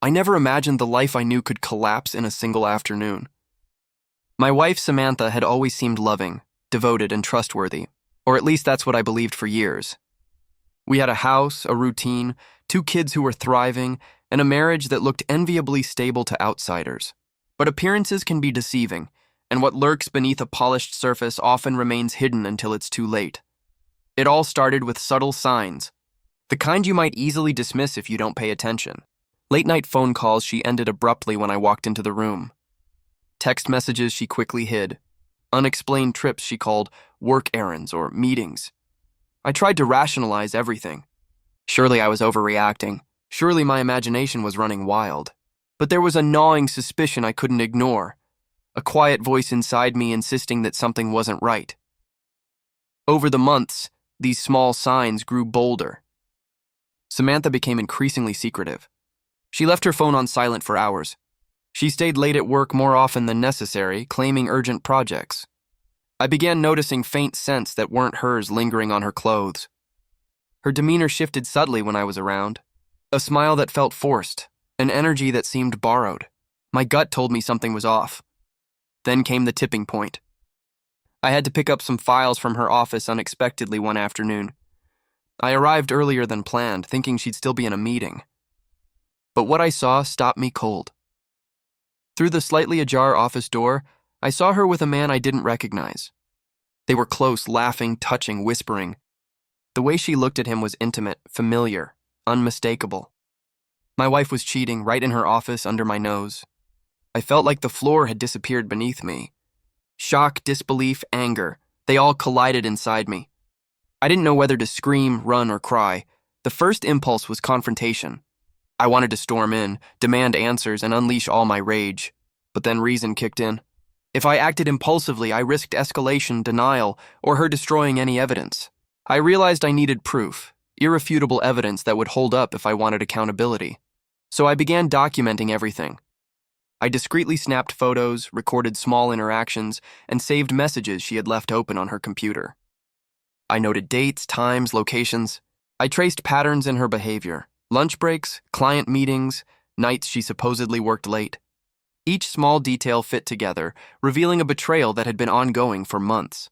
I never imagined the life I knew could collapse in a single afternoon. My wife, Samantha, had always seemed loving, devoted, and trustworthy, or at least that's what I believed for years. We had a house, a routine, 2 kids who were thriving, and a marriage that looked enviably stable to outsiders. But appearances can be deceiving, and what lurks beneath a polished surface often remains hidden until it's too late. It all started with subtle signs, the kind you might easily dismiss if you don't pay attention. Late-night phone calls she ended abruptly when I walked into the room. Text messages she quickly hid. Unexplained trips she called work errands or meetings. I tried to rationalize everything. Surely I was overreacting. Surely my imagination was running wild. But there was a gnawing suspicion I couldn't ignore, a quiet voice inside me insisting that something wasn't right. Over the months, these small signs grew bolder. Samantha became increasingly secretive. She left her phone on silent for hours. She stayed late at work more often than necessary, claiming urgent projects. I began noticing faint scents that weren't hers lingering on her clothes. Her demeanor shifted subtly when I was around. A smile that felt forced, an energy that seemed borrowed. My gut told me something was off. Then came the tipping point. I had to pick up some files from her office unexpectedly one afternoon. I arrived earlier than planned, thinking she'd still be in a meeting. But what I saw stopped me cold. Through the slightly ajar office door, I saw her with a man I didn't recognize. They were close, laughing, touching, whispering. The way she looked at him was intimate, familiar, unmistakable. My wife was cheating right in her office under my nose. I felt like the floor had disappeared beneath me. Shock, disbelief, anger, they all collided inside me. I didn't know whether to scream, run, or cry. The first impulse was confrontation. I wanted to storm in, demand answers, and unleash all my rage. But then reason kicked in. If I acted impulsively, I risked escalation, denial, or her destroying any evidence. I realized I needed proof, irrefutable evidence that would hold up if I wanted accountability. So I began documenting everything. I discreetly snapped photos, recorded small interactions, and saved messages she had left open on her computer. I noted dates, times, locations. I traced patterns in her behavior. Lunch breaks, client meetings, nights she supposedly worked late. Each small detail fit together, revealing a betrayal that had been ongoing for months.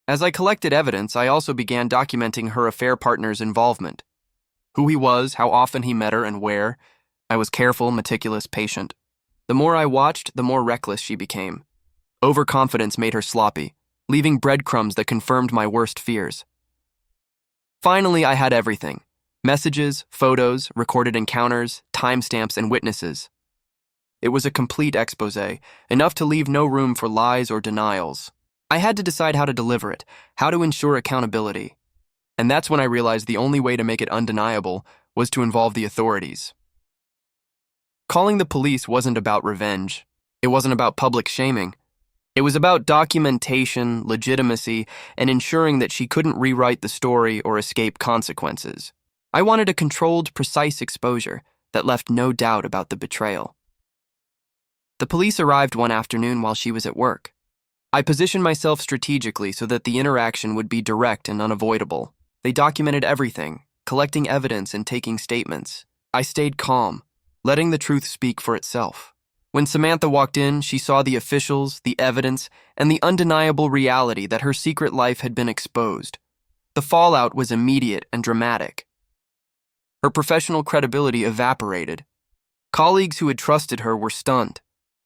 As I collected evidence, I also began documenting her affair partner's involvement. Who he was, how often he met her, and where. I was careful, meticulous, patient. The more I watched, the more reckless she became. Overconfidence made her sloppy, leaving breadcrumbs that confirmed my worst fears. Finally, I had everything. Messages, photos, recorded encounters, timestamps, and witnesses. It was a complete exposé, enough to leave no room for lies or denials. I had to decide how to deliver it, how to ensure accountability. And that's when I realized the only way to make it undeniable was to involve the authorities. Calling the police wasn't about revenge. It wasn't about public shaming. It was about documentation, legitimacy, and ensuring that she couldn't rewrite the story or escape consequences. I wanted a controlled, precise exposure that left no doubt about the betrayal. The police arrived one afternoon while she was at work. I positioned myself strategically so that the interaction would be direct and unavoidable. They documented everything, collecting evidence and taking statements. I stayed calm, letting the truth speak for itself. When Samantha walked in, she saw the officials, the evidence, and the undeniable reality that her secret life had been exposed. The fallout was immediate and dramatic. Her professional credibility evaporated. Colleagues who had trusted her were stunned.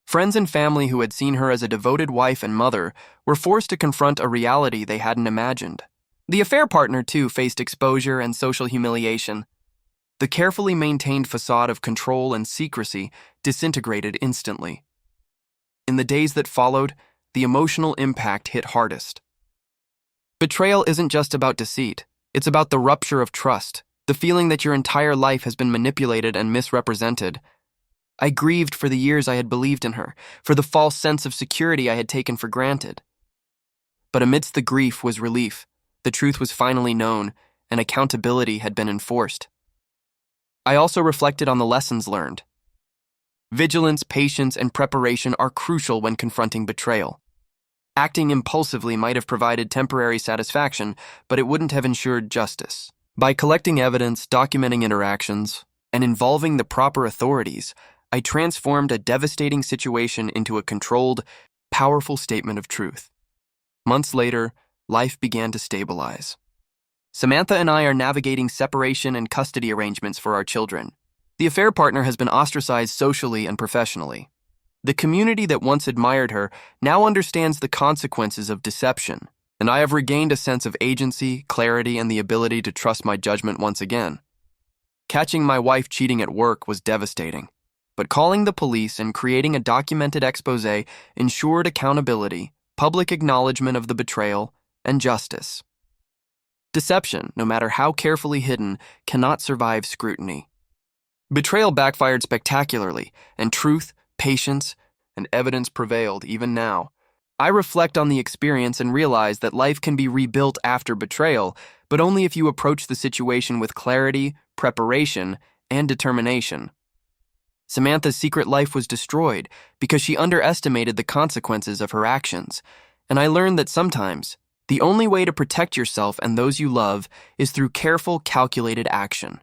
Friends and family who had seen her as a devoted wife and mother were forced to confront a reality they hadn't imagined. The affair partner, too, faced exposure and social humiliation. The carefully maintained facade of control and secrecy disintegrated instantly. In the days that followed, the emotional impact hit hardest. Betrayal isn't just about deceit. It's about the rupture of trust, the feeling that your entire life has been manipulated and misrepresented. I grieved for the years I had believed in her, for the false sense of security I had taken for granted. But amidst the grief was relief. The truth was finally known, and accountability had been enforced. I also reflected on the lessons learned. Vigilance, patience, and preparation are crucial when confronting betrayal. Acting impulsively might have provided temporary satisfaction, but it wouldn't have ensured justice. By collecting evidence, documenting interactions, and involving the proper authorities, I transformed a devastating situation into a controlled, powerful statement of truth. Months later, life began to stabilize. Samantha and I are navigating separation and custody arrangements for our children. The affair partner has been ostracized socially and professionally. The community that once admired her now understands the consequences of deception, and I have regained a sense of agency, clarity, and the ability to trust my judgment once again. Catching my wife cheating at work was devastating, but calling the police and creating a documented exposé ensured accountability, public acknowledgement of the betrayal, and justice. Deception, no matter how carefully hidden, cannot survive scrutiny. Betrayal backfired spectacularly, and truth, patience, and evidence prevailed even now. I reflect on the experience and realize that life can be rebuilt after betrayal, but only if you approach the situation with clarity, preparation, and determination. Samantha's secret life was destroyed because she underestimated the consequences of her actions, and I learned that sometimes the only way to protect yourself and those you love is through careful, calculated action.